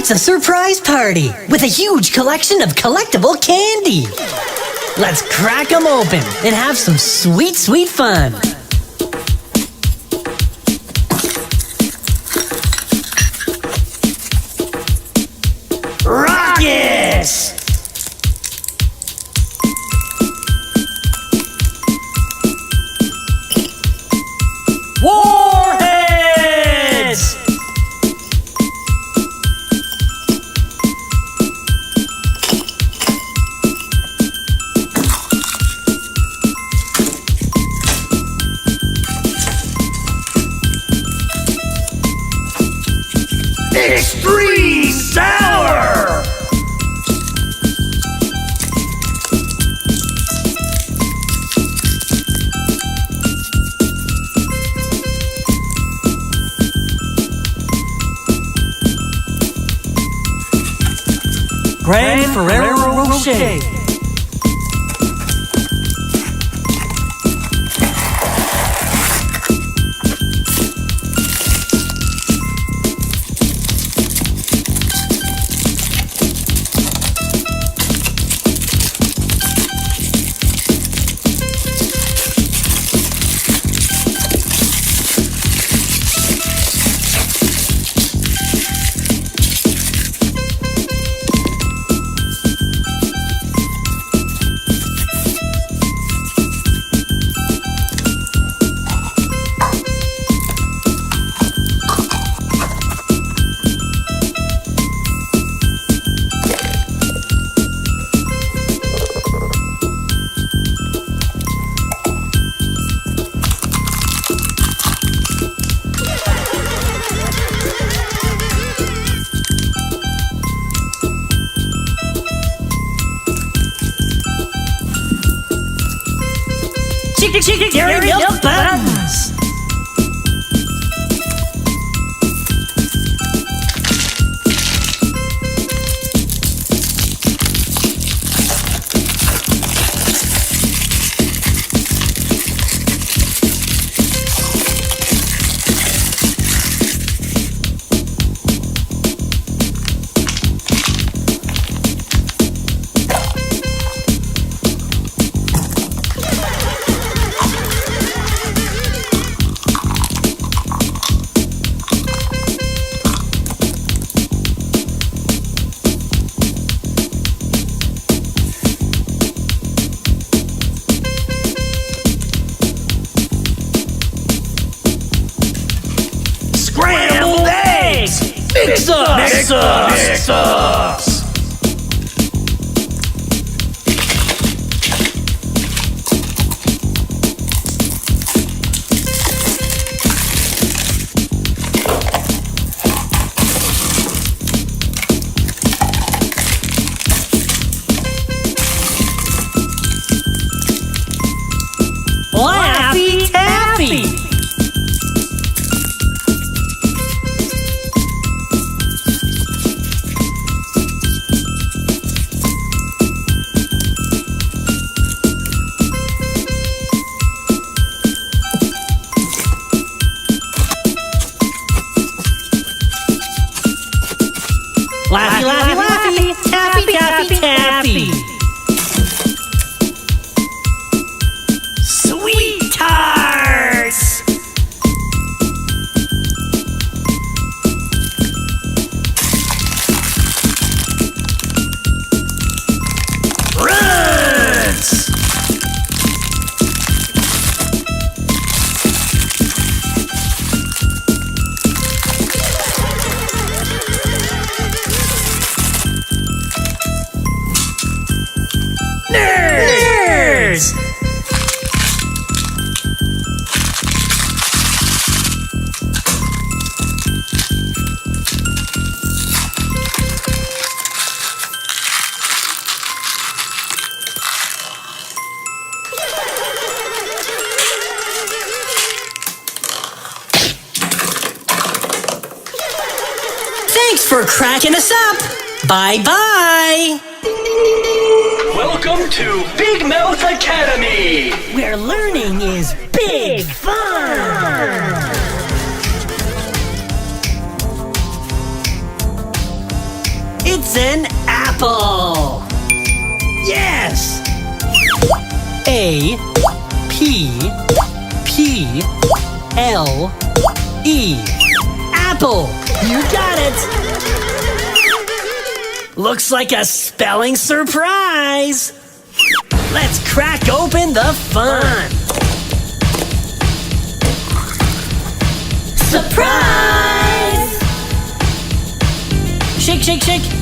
Tonight's a surprise party with a huge collection of collectible candy. Let's crack them open and have some sweet, sweet fun. Rockets! Warheads! Extreme Sour! Grand Ferrero Rocher. Chicken your buns! Scrambled eggs! Mix us! Laffy Taffy! Laffy, Laffy, Laffy, Taffy, Taffy, Taffy. Sweet tarts. Runts. Nerds! Thanks for cracking us up. Bye-bye. Welcome to Big Mouth Academy, where learning is big fun. It's an apple. Yes. A P P L E. Apple. You got it. Looks like a spelling surprise. Let's crack open the fun. Surprise! Shake, shake, shake.